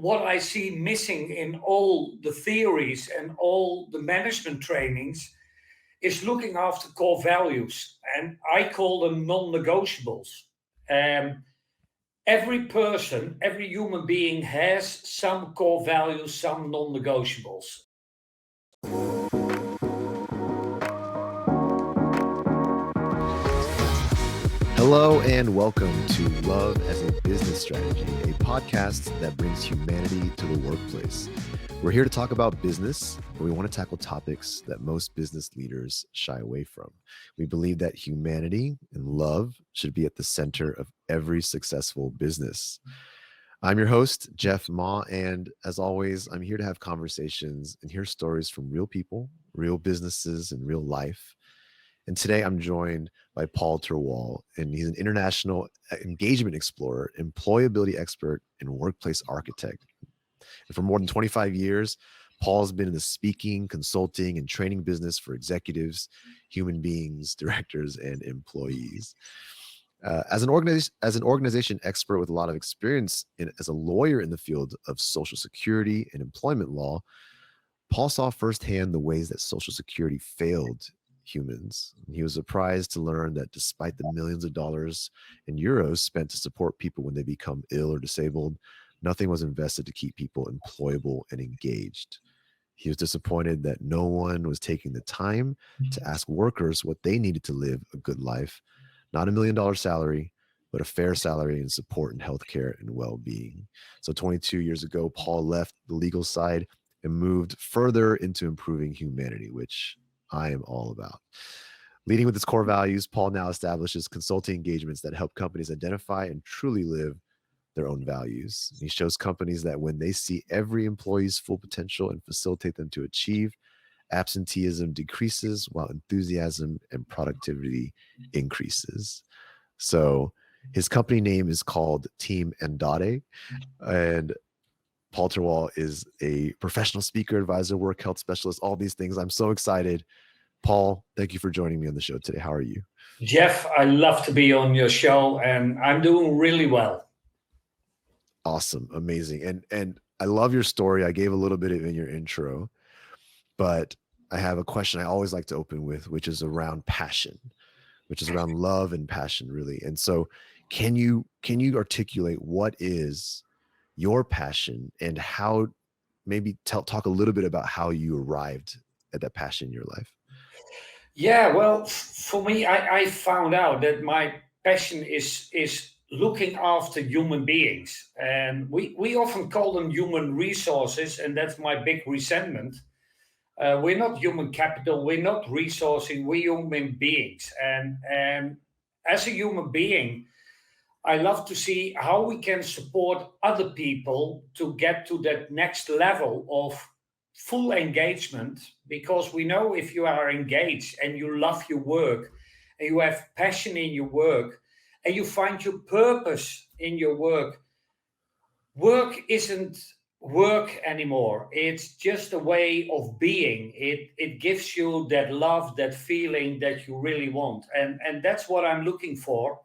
what I see missing in all the theories and all the management trainings is looking after core values. And I call them non-negotiables. Um, every person, every human being has some core values, some non-negotiables. Hello and welcome to Love as a Business Strategy, a podcast that brings humanity to the workplace. We're here to talk about business, but we want to tackle topics that most business leaders shy away from. We believe that humanity and love should be at the center of every successful business. I'm your host, Jeff Ma, and as always, I'm here to have conversations and hear stories from real people, real businesses, and real life. And today I'm joined by ter Wal, and he's an international engagement explorer, employability expert, and workplace architect. And for more than 25 years, Paul's been in the speaking, consulting, and training business for executives, human beings, directors, and employees. As an organization expert with a lot of experience as a lawyer in the field of Social Security and employment law, Paul saw firsthand the ways that Social Security failed humans. He was surprised to learn that despite the millions of dollars and euros spent to support people when they become ill or disabled, nothing was invested to keep people employable and engaged. He was disappointed that no one was taking the time to ask workers what they needed to live a good life, not $1 million salary, but a fair salary and support in healthcare and well-being. So 22 years ago, Paul left the legal side and moved further into improving humanity, which I am all about. Leading with his core values, Paul now establishes consulting engagements that help companies identify and truly live their own values. He shows companies that when they see every employee's full potential and facilitate them to achieve, absenteeism decreases while enthusiasm and productivity increases. So his company name is called Team Andade, and ter Wal is a professional speaker, advisor, work health specialist, all these things. I'm so excited. Paul, thank you for joining me on the show today. How are you? Jeff, I love to be on your show, and I'm doing really well. Awesome. Amazing. And I love your story. I gave a little bit of it in your intro, but I have a question I always like to open with, which is around passion, which is around love and passion, really. And so can you articulate what is your passion and how, maybe talk a little bit about how you arrived at that passion in your life? Yeah, well, for me, I found out that my passion is looking after human beings. And we often call them human resources, and that's my big resentment. We're not human capital, we're not resourcing, we're human beings. And as a human being, I love to see how we can support other people to get to that next level of full engagement, because we know if you are engaged and you love your work and you have passion in your work and you find your purpose in your work, work isn't work anymore. It's just a way of being. It gives you that love, that feeling that you really want. And that's what I'm looking for.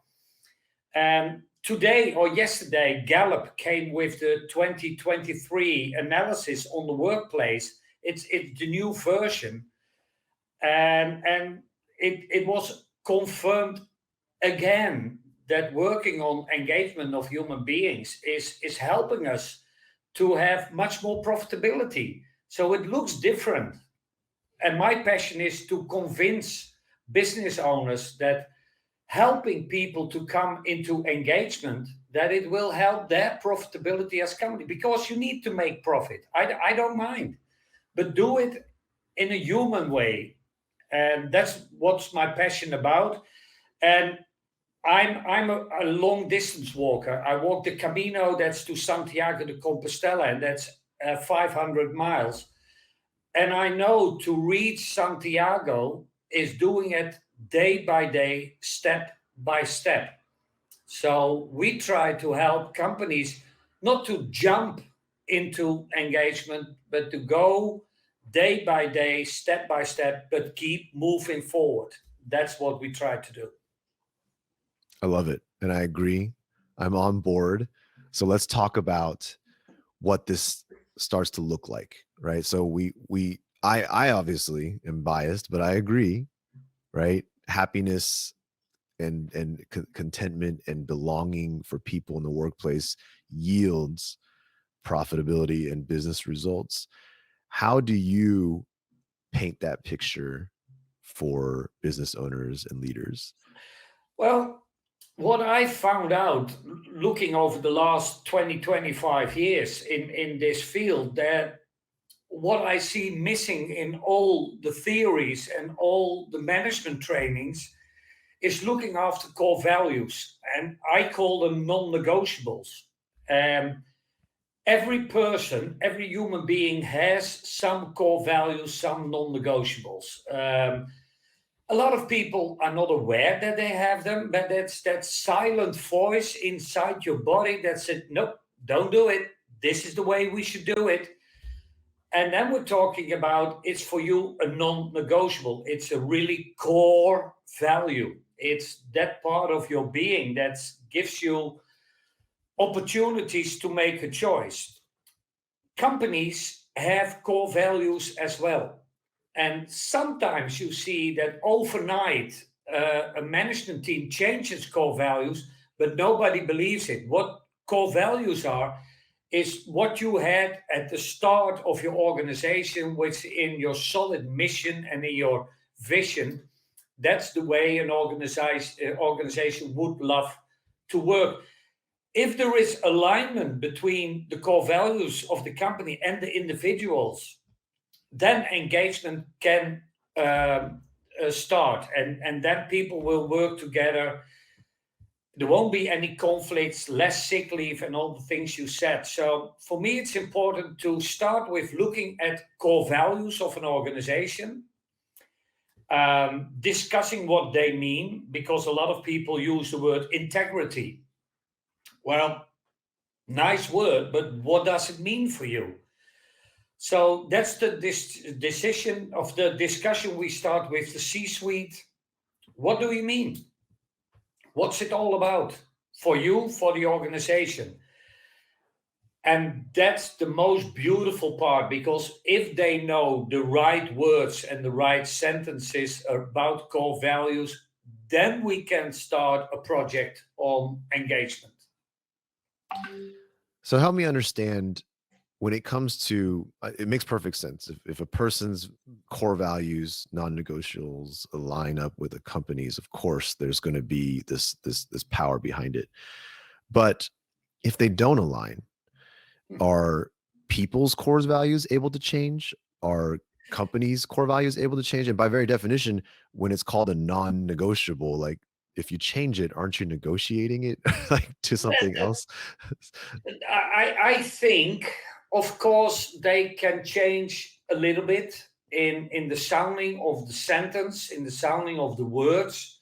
Today or yesterday, Gallup came with the 2023 analysis on the workplace. It's the new version, and it was confirmed again that working on engagement of human beings is helping us to have much more profitability. So it looks different, and my passion is to convince business owners that helping people to come into engagement, that it will help their profitability as company, because you need to make profit. I don't mind, but do it in a human way. And that's what's my passion about. And I'm a long distance walker. I walk the Camino, that's to Santiago de Compostela, and that's 500 miles. And I know to reach Santiago is doing it day by day, step by step. So we try to help companies not to jump into engagement, but to go day by day, step by step, but keep moving forward. That's what we try to do. I love it. And I agree. I'm on board. So let's talk about what this starts to look like, right? So I obviously am biased, but I agree, right? Happiness and contentment and belonging for people in the workplace yields profitability and business results. How do you paint that picture for business owners and leaders? Well, what I found out looking over the last 20, 25 years in this field, that what I see missing in all the theories and all the management trainings is looking after core values. And I call them non-negotiables. Um, every person, every human being has some core values, some non-negotiables. A lot of people are not aware that they have them, but that's that silent voice inside your body that said, nope, don't do it. This is the way we should do it. And then we're talking about it's for you a non negotiable. It's a really core value. It's that part of your being that gives you opportunities to make a choice. Companies have core values as well. And sometimes you see that overnight a management team changes core values, but nobody believes it. What core values are is what you had at the start of your organization, which in your solid mission and in your vision, that's the way an organization would love to work. If there is alignment between the core values of the company and the individuals, then engagement can start, and then people will work together. There won't be any conflicts, less sick leave, and all the things you said. So for me, it's important to start with looking at core values of an organization, discussing what they mean, because a lot of people use the word integrity. Well, nice word, but what does it mean for you? So that's the decision of the discussion. We start with the C-suite. What do you mean? What's it all about for you, for the organization? And that's the most beautiful part, because if they know the right words and the right sentences about core values, then we can start a project on engagement. So help me understand, when it comes to it makes perfect sense. If a person's core values, non-negotiables, align up with a company's, of course there's going to be this power behind it. But if they don't align, are people's core values able to change? Are companies' core values able to change? And by very definition, when it's called a non-negotiable, like, if you change it, aren't you negotiating it like to something else? I think, of course, they can change a little bit in the sounding of the sentence, in the sounding of the words,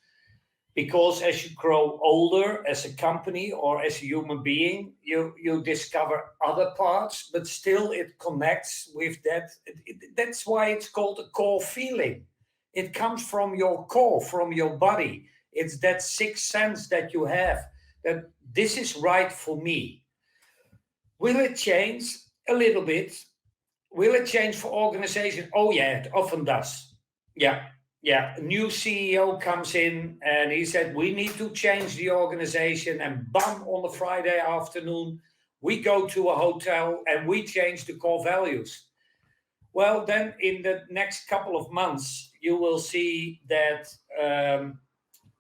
because as you grow older as a company or as a human being, you discover other parts, but still it connects with that. That's why it's called a core feeling. It comes from your core, from your body. It's that sixth sense that you have, that this is right for me. Will it change a little bit? Will it change for organization? Oh yeah, it often does. Yeah, yeah. A new CEO comes in and he said, we need to change the organization. And bam, on a Friday afternoon, we go to a hotel and we change the core values. Well, then in the next couple of months, you will see that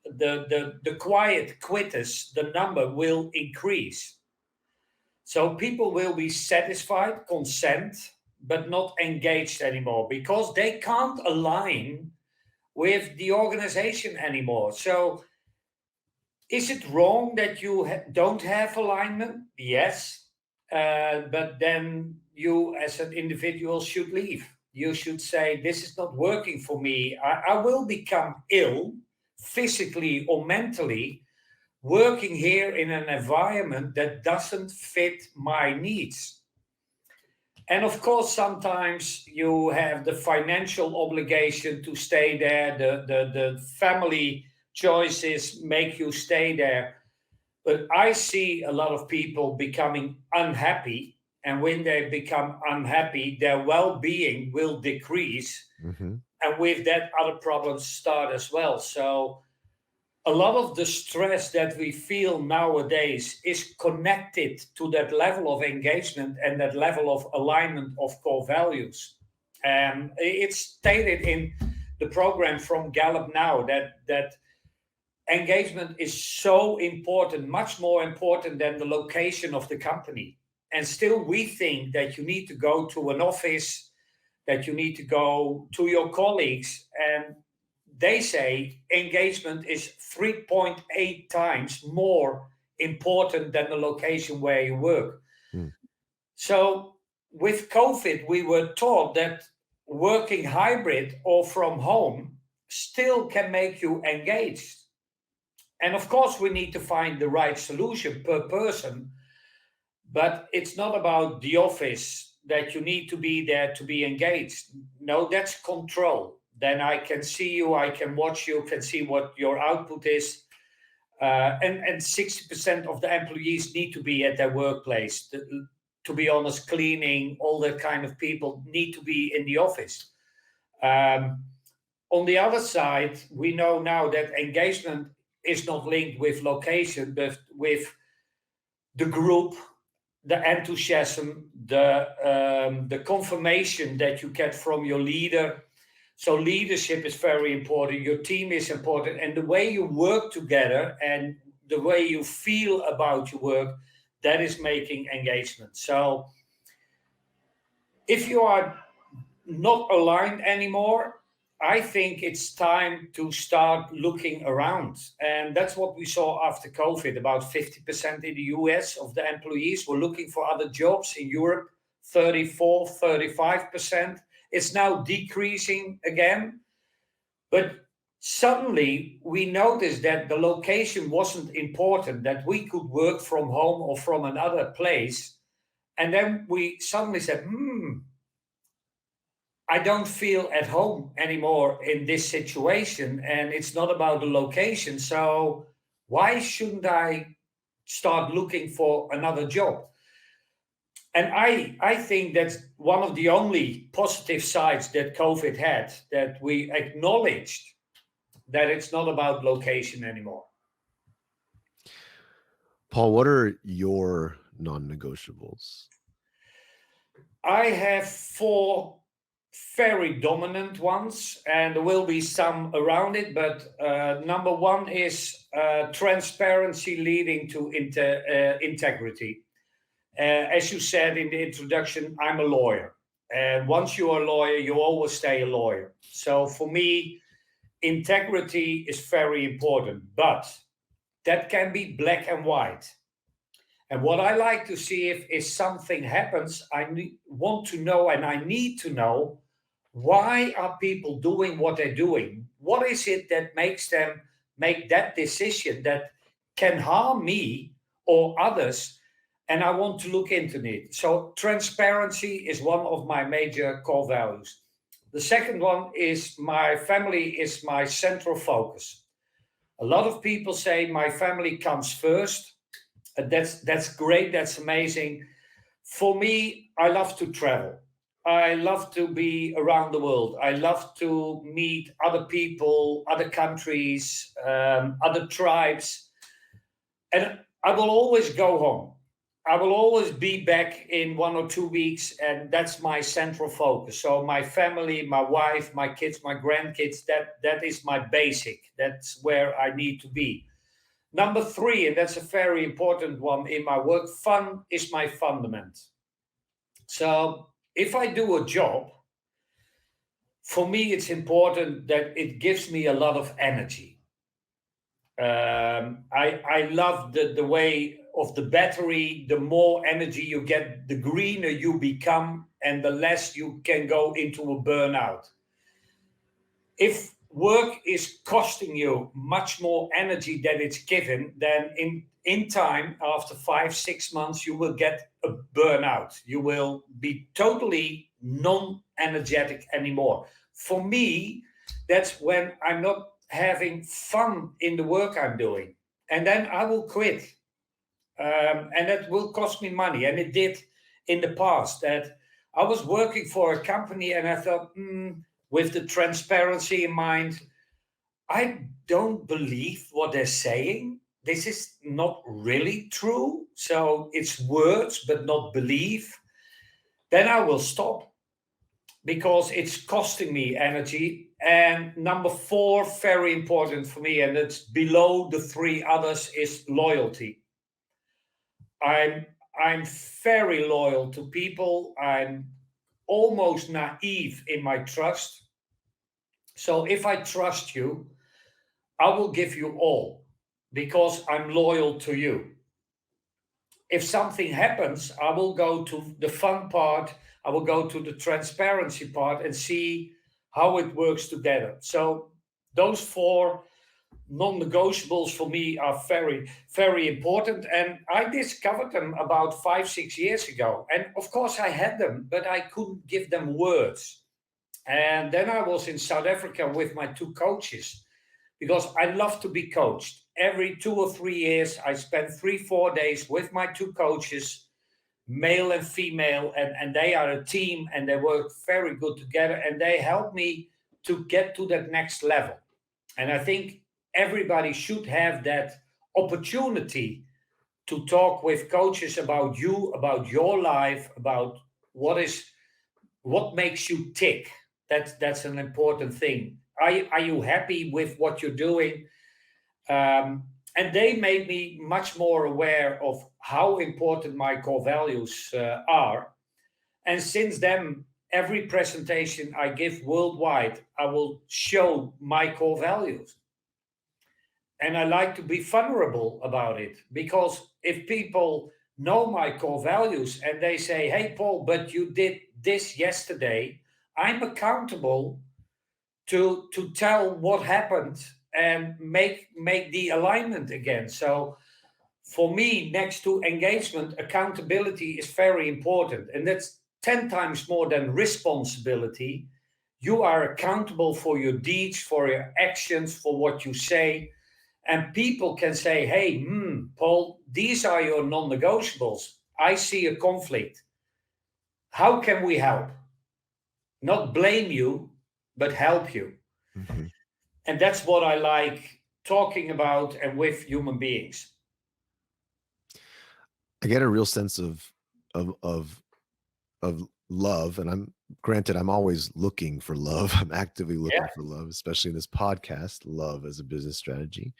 the quiet quitters, the number will increase. So people will be satisfied, consent, but not engaged anymore, because they can't align with the organization anymore. So is it wrong that you don't have alignment? Yes. But then you, as an individual, should leave. You should say, this is not working for me. I will become ill, physically or mentally, working here in an environment that doesn't fit my needs. And of course, sometimes you have the financial obligation to stay there, the family choices make you stay there. But I see a lot of people becoming unhappy, and when they become unhappy, their well-being will decrease, Mm-hmm. and with that, other problems start as well. So a lot of the stress that we feel nowadays is connected to that level of engagement and that level of alignment of core values. And it's stated in the program from Gallup now that engagement is so important, much more important than the location of the company. And still, we think that you need to go to an office, that you need to go to your colleagues. And they say engagement is 3.8 times more important than the location where you work. Mm. So, with COVID, we were taught that working hybrid or from home still can make you engaged. And of course, we need to find the right solution per person, but it's not about the office that you need to be there to be engaged. No, that's control. Then I can see you, I can watch you, can see what your output is. And 60% of the employees need to be at their workplace. To be honest, cleaning, all that kind of people need to be in the office. Um, on the other side, we know now that engagement is not linked with location, but with the group, the enthusiasm, the confirmation that you get from your leader. So leadership is very important. Your team is important, and the way you work together and the way you feel about your work, that is making engagement. So if you are not aligned anymore, I think it's time to start looking around. And that's what we saw after COVID. About 50% in the US of the employees were looking for other jobs. In Europe, 34, 35%. It's now decreasing again. But suddenly we noticed that the location wasn't important, that we could work from home or from another place. And then we suddenly said, I don't feel at home anymore in this situation, and it's not about the location. So why shouldn't I start looking for another job? And I think that's one of the only positive sides that COVID had, that we acknowledged that it's not about location anymore. Paul, what are your non-negotiables? I have 4 very dominant ones, and there will be some around it. But number 1 is transparency leading to integrity. As you said in the introduction, I'm a lawyer. And once you're a lawyer, you always stay a lawyer. So for me, integrity is very important, but that can be black and white. And what I like to see, if something happens, want to know, and I need to know, why are people doing what they're doing? What is it that makes them make that decision that can harm me or others? And I want to look into it. So transparency is one of my major core values. The second one is my family is my central focus. A lot of people say my family comes first. That's great. That's amazing. For me, I love to travel. I love to be around the world. I love to meet other people, other countries, other tribes. And I will always go home. I will always be back in 1 or 2 weeks, and that's my central focus. So my family, my wife, my kids, my grandkids, that is my basic. That's where I need to be. Number 3, and that's a very important one in my work, fun is my fundament. So if I do a job, for me, it's important that it gives me a lot of energy. I love the way of the battery. The more energy you get, the greener you become, and the less you can go into a burnout. If work is costing you much more energy than it's given, then in time, after 5 6 months, you will get a burnout. You will be totally non-energetic anymore. For me, that's when I'm not having fun in the work I'm doing, and then I will quit. And that will cost me money, and it did in the past that I was working for a company and I thought, with the transparency in mind, I don't believe what they're saying. This is not really true. So it's words, but not belief. Then I will stop because it's costing me energy. And number four, very important for me, and it's below the three others, is loyalty. I'm I'm very loyal to people. I'm almost naive in my trust. So if I trust you, I will give you all because I'm loyal to you. If something happens, I will go to the fun part, I will go to the transparency part and see how it works together. So those four non-negotiables for me are very, very important. And I discovered them about 5, 6 years ago. And of course I had them, but I couldn't give them words. And then I was in South Africa with my two coaches because I love to be coached. Every 2 or 3 years, I spend 3, 4 days with my two coaches, male and female, and they are a team and they work very good together and they help me to get to that next level. And I think everybody should have that opportunity to talk with coaches about you, about your life, about what is what makes you tick. That's an important thing. Are you happy with what you're doing? And they made me much more aware of how important my core values are. And since then, every presentation I give worldwide, I will show my core values. And I like to be vulnerable about it because if people know my core values and they say, "Hey, Paul, but you did this yesterday," I'm accountable to tell what happened and make the alignment again. So for me, next to engagement, accountability is very important, and that's 10 times more than responsibility. You are accountable for your deeds, for your actions, for what you say. And people can say, "Hey, Paul, these are your non-negotiables. I see a conflict. How can we help?" Not blame you, but help you. Mhm. And that's what I like talking about and with human beings. I get a real sense of of of love, and I'm granted I'm always looking for love. I'm actively Yeah, looking for love, especially in this podcast, love as a business strategy.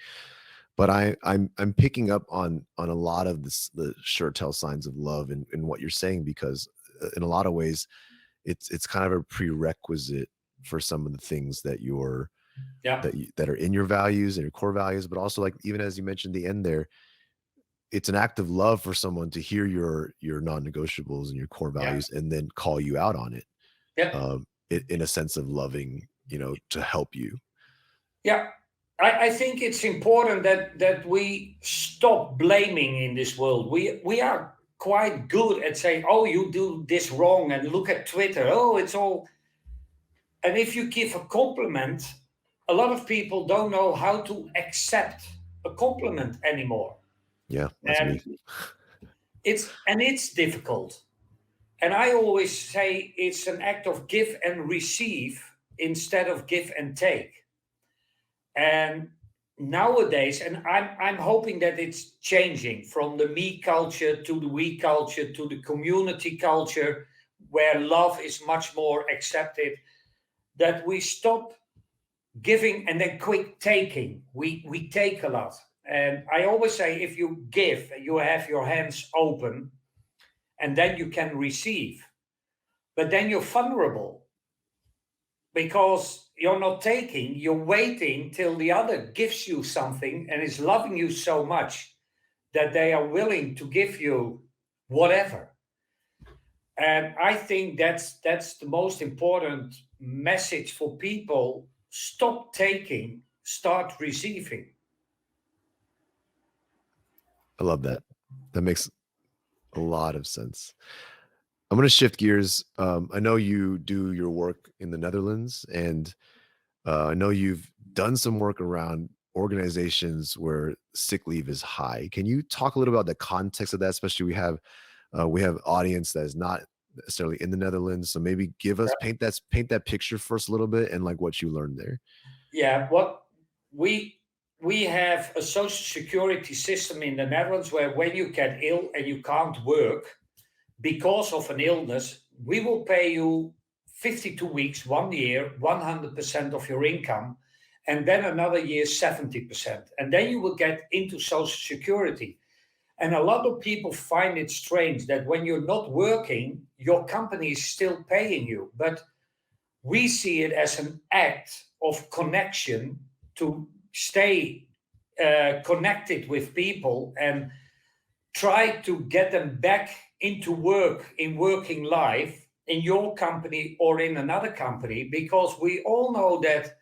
But I'm picking up on a lot of this, the sure tell signs of love in what you're saying, because in a lot of ways it's kind of a prerequisite for some of the things that yeah, that are in your values and your core values, but also, like, even as you mentioned the end there, it's an act of love for someone to hear your non-negotiables and your core yeah, values and then call you out on it, yeah, in a sense of loving, to help you. yeah. I think it's important that we stop blaming in this world. We are quite good at saying, "Oh, you do this wrong," and look at Twitter. Oh, it's all. And if you give a compliment, a lot of people don't know how to accept a compliment anymore. Yeah, that's me. And it's difficult. And I always say it's an act of give and receive instead of give and take. And nowadays, and I'm hoping that it's changing from the me culture to the we culture to the community culture, where love is much more accepted, that we stop giving and then quick taking. We take a lot. And I always say if you give, you have your hands open and then you can receive. But then you're vulnerable because you're not taking, you're waiting till the other gives you something and is loving you so much that they are willing to give you whatever. And I think that's the most important message for people. Stop taking, start receiving. I love that. That makes a lot of sense. I'm going to shift gears. I know you do your work in the Netherlands, and I know you've done some work around organizations where sick leave is high. Can you talk a little about the context of that? Especially, we have We have audience that is not necessarily in the Netherlands, so maybe give us paint that picture first a little bit, and like what you learned there. Yeah, what we have a social security system in the Netherlands where when you get ill and you can't work because of an illness, we will pay you 52 weeks, 1 year, 100% of your income, and then another year 70%. And then you will get into social security. And a lot of people find it strange that when you're not working, your company is still paying you. But we see it as an act of connection to stay connected with people and try to get them back into work in working life in your company or in another company, because we all know that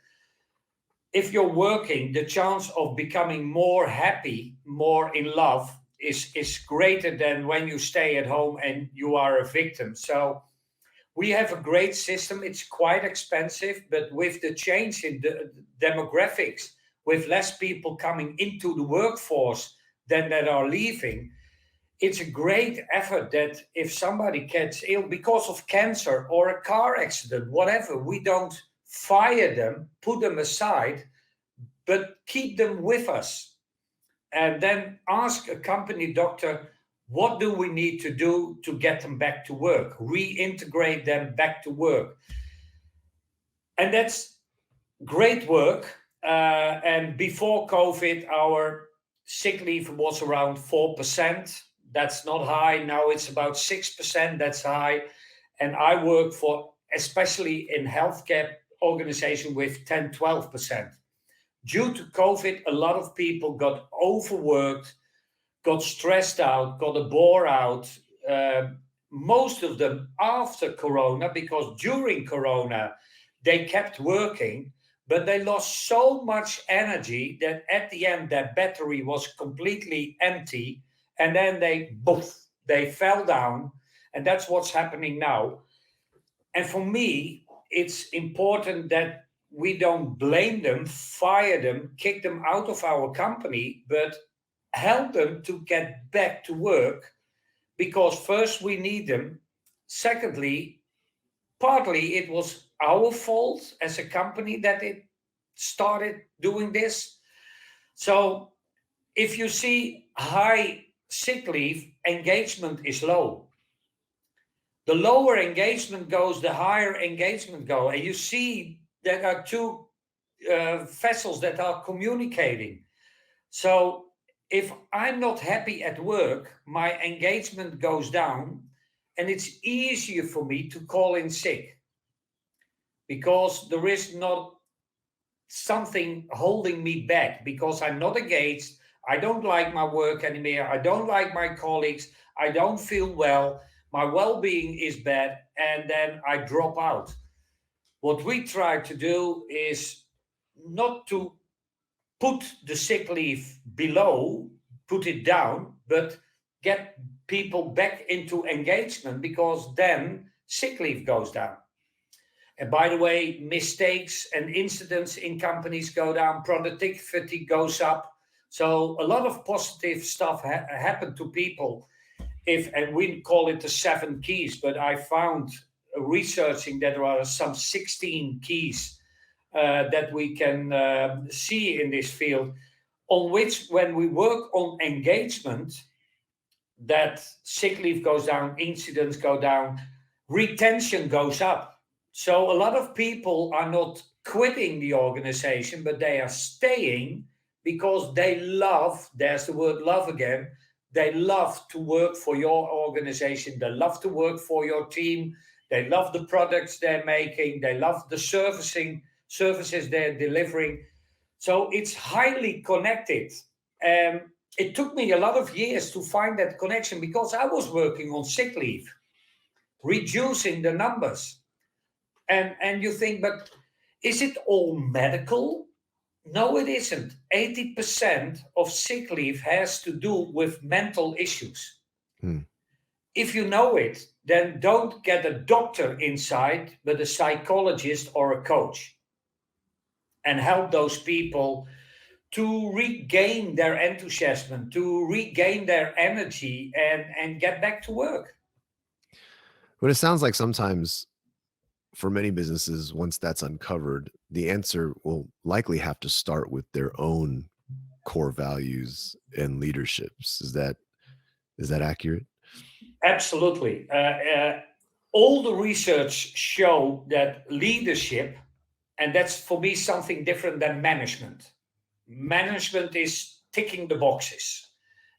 if you're working, the chance of becoming more happy, more in love is greater than when you stay at home and you are a victim. So we have a great system. It's quite expensive, but with the change in the demographics, with less people coming into the workforce than that are leaving, it's a great effort that if somebody gets ill because of cancer or a car accident, whatever, we don't fire them, put them aside, but keep them with us. And then ask a company doctor, what do we need to do to get them back to work, reintegrate them back to work? And that's great work. And before COVID, our sick leave was around 4%. That's not high. Now it's about 6%. That's high. And I work for, especially in healthcare organization, with 10, 12%. Due to COVID, a lot of people got overworked, got stressed out, got a bore out. Most of them after Corona, because during Corona, they kept working, but they lost so much energy that at the end, their battery was completely empty. And then they fell down. And that's what's happening now. And for me, it's important that we don't blame them, fire them, kick them out of our company, but help them to get back to work, because first we need them. Secondly, partly it was our fault as a company that it started doing this. So if you see high sick leave, engagement is low. The lower engagement goes, the higher engagement goes. And you see there are two vessels that are communicating. So if I'm not happy at work, my engagement goes down, and it's easier for me to call in sick because there is not something holding me back, because I'm not engaged. I don't like my work anymore. I don't like my colleagues. I don't feel well. My well-being is bad, and then I drop out. What we try to do is not to put the sick leave below, put it down, but get people back into engagement, because then sick leave goes down. And by the way, mistakes and incidents in companies go down, productivity goes up. So a lot of positive stuff happened to people. And we call it the 7 keys, but I found researching that there are some 16 keys that we can see in this field, on which when we work on engagement, that sick leave goes down, incidents go down, retention goes up. So a lot of people are not quitting the organization, but they are staying because they love, there's the word love again, they love to work for your organization, they love to work for your team, they love the products they're making, they love the services they're delivering. So it's highly connected. It took me a lot of years to find that connection, because I was working on sick leave, reducing the numbers. And you think, but is it all medical? No, it isn't. 80% of sick leave has to do with mental issues. If you know it, then don't get a doctor inside, but a psychologist or a coach, and help those people to regain their enthusiasm, to regain their energy, and get back to work. But it sounds like sometimes for many businesses, once that's uncovered, the answer will likely have to start with their own core values and leaderships. Is that accurate? Absolutely. All the research show that leadership, and that's for me something different than management. Management is ticking the boxes.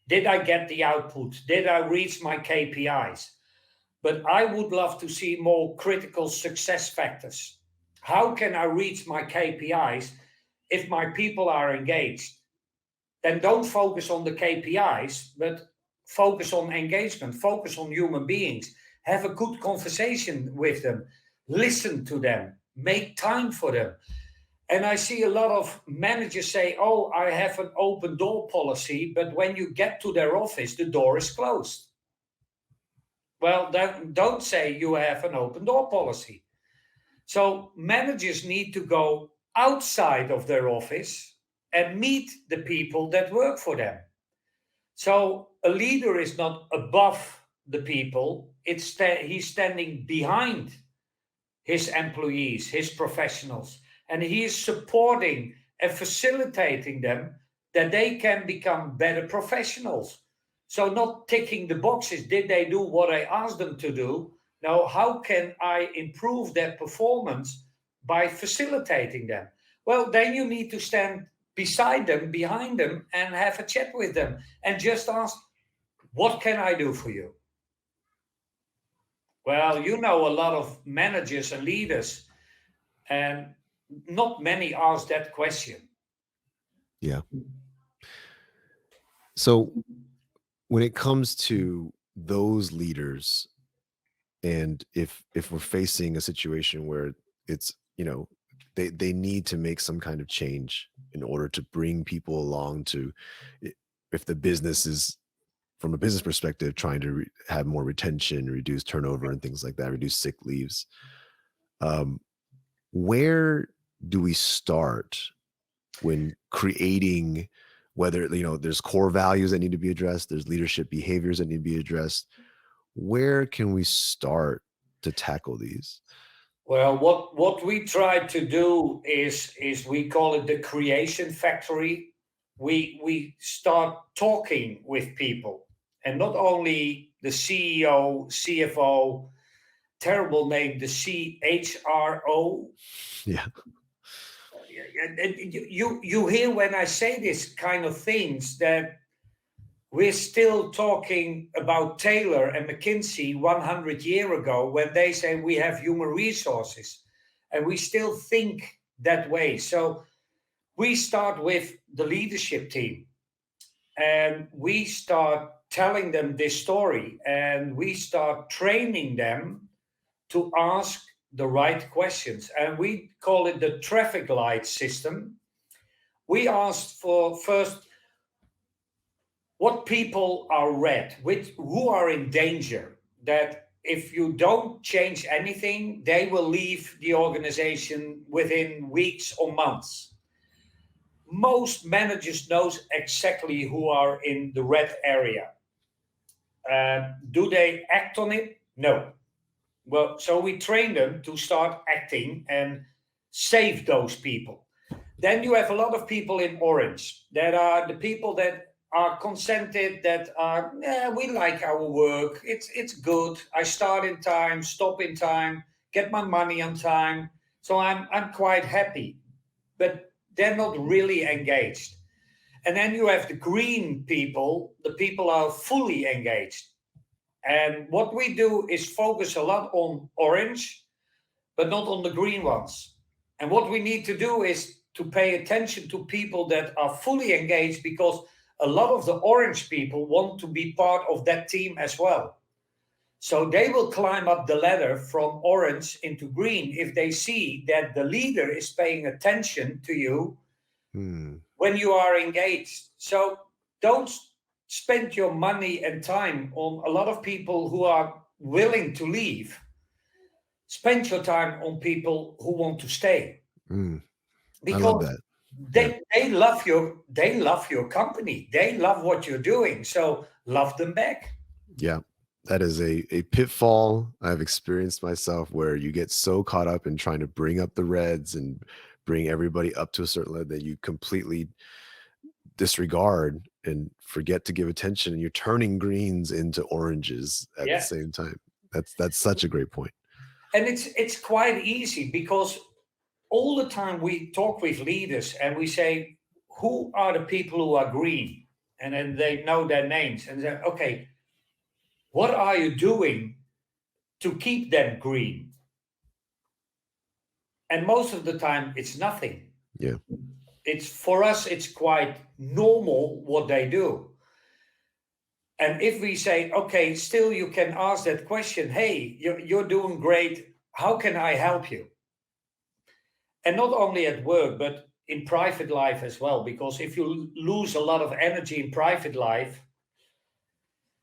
Did I get the output? Did I reach my KPIs? But I would love to see more critical success factors. How can I reach my KPIs if my people are engaged? Then don't focus on the KPIs, but focus on engagement, focus on human beings, have a good conversation with them, listen to them, make time for them. And I see a lot of managers say, oh, I have an open door policy, but when you get to their office, the door is closed. Well, then don't say you have an open door policy. So managers need to go outside of their office and meet the people that work for them. So a leader is not above the people, he's standing behind his employees, his professionals, and he is supporting and facilitating them that they can become better professionals. So not ticking the boxes, did they do what I asked them to do? Now, how can I improve their performance by facilitating them? Well, then you need to stand beside them, behind them, and have a chat with them and just ask, what can I do for you? Well, you know, a lot of managers and leaders, and not many ask that question. Yeah. So when it comes to those leaders, and if we're facing a situation where it's, they need to make some kind of change in order to bring people along to, if the business is, from a business perspective, trying to have more retention, reduce turnover and things like that, reduce sick leaves, where do we start when creating, whether, there's core values that need to be addressed, there's leadership behaviors that need to be addressed? Where can we start to tackle these? Well, what we try to do is we call it the creation factory. We start talking with people, and not only the CEO, CFO, terrible name, the CHRO. Yeah. And you hear when I say this kind of things that we're still talking about Taylor and McKinsey 100 years ago when they say we have human resources, and we still think that way. So we start with the leadership team, and we start telling them this story, and we start training them to ask the right questions. And we call it the traffic light system. We asked for first what people are red, who are in danger, that if you don't change anything, they will leave the organization within weeks or months. Most managers knows exactly who are in the red area. Do they act on it? No. Well, so we train them to start acting and save those people. Then you have a lot of people in orange that are the people that are consented, that are, yeah, we like our work. It's good. I start in time, stop in time, get my money on time. So I'm quite happy. But they're not really engaged. And then you have the green people, the people are fully engaged. And what we do is focus a lot on orange, but not on the green ones. And what we need to do is to pay attention to people that are fully engaged, because a lot of the orange people want to be part of that team as well. So they will climb up the ladder from orange into green if they see that the leader is paying attention to you when you are engaged. So don't spend your money and time on a lot of people who are willing to leave. Spend your time on people who want to stay. I love Because that. They love your company. They love what you're doing. So love them back. Yeah. That is a pitfall I've experienced myself, where you get so caught up in trying to bring up the reds and bring everybody up to a certain level that you completely disregard and forget to give attention, and you're turning greens into oranges at the Yeah. same time. That's such a great point. And it's quite easy because all the time we talk with leaders and we say, who are the people who are green? And then they know their names and say, okay, what are you doing to keep them green? And most of the time it's nothing. Yeah. It's for us, it's quite normal what they do. And if we say, okay, still you can ask that question, hey, you're doing great. How can I help you? And not only at work, but in private life as well. Because if you lose a lot of energy in private life,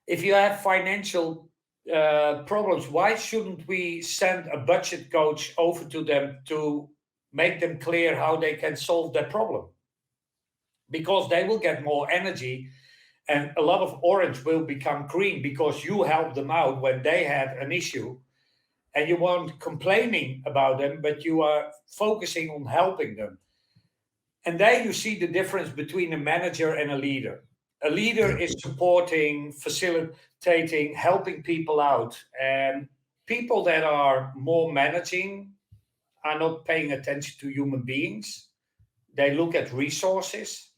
if you have financial problems, why shouldn't we send a budget coach over to them to make them clear how they can solve that problem? Because they will get more energy and a lot of orange will become green because you helped them out when they had an issue, and you weren't complaining about them, but you are focusing on helping them. And there you see the difference between a manager and a leader. A leader Yeah. is supporting, facilitating, helping people out. And people that are more managing are not paying attention to human beings. They look at resources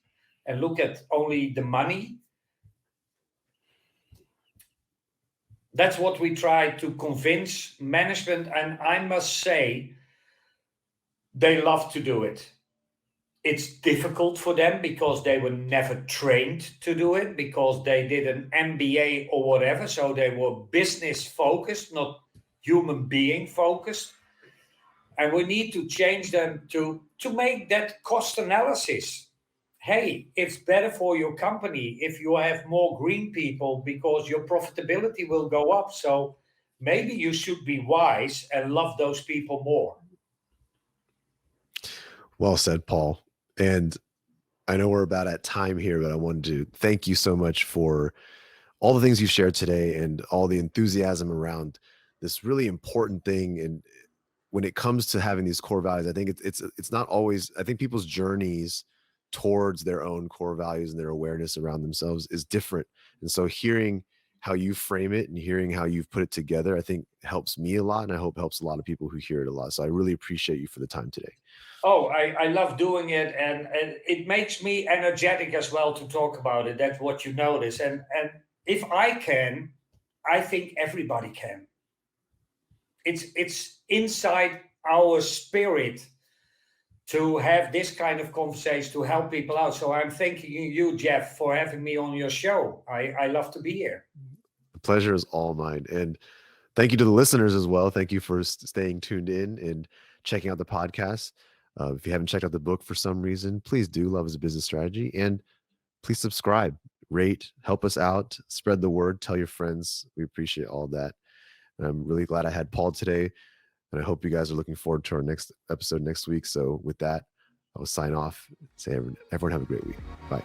and look at only the money. That's what we try to convince management. And I must say, they love to do it. It's difficult for them because they were never trained to do it, because they did an MBA or whatever. So they were business focused, not human being focused. And we need to change them to make that cost analysis. Hey, it's better for your company if you have more green people because your profitability will go up. So maybe you should be wise and love those people more. Well said, Paul. And I know we're about at time here, but I wanted to thank you so much for all the things you've shared today and all the enthusiasm around this really important thing. And when it comes to having these core values, I think it's not always, I think people's journeys towards their own core values and their awareness around themselves is different. And so hearing how you frame it and hearing how you've put it together, I think helps me a lot. And I hope helps a lot of people who hear it a lot. So I really appreciate you for the time today. Oh, I love doing it, and it makes me energetic as well to talk about it. That's what you notice. And if I can, I think everybody can. It's inside our spirit to have this kind of conversation to help people out. So I'm thanking you, Jeff, for having me on your show. I love to be here. The pleasure is all mine. And thank you to the listeners as well. Thank you for staying tuned in and checking out the podcast. If you haven't checked out the book for some reason, please do. Love is a Business Strategy. And please subscribe, rate, help us out, spread the word, tell your friends. We appreciate all that. And I'm really glad I had Paul today. And I hope you guys are looking forward to our next episode next week. So with that, I will sign off. Say everyone have a great week. Bye.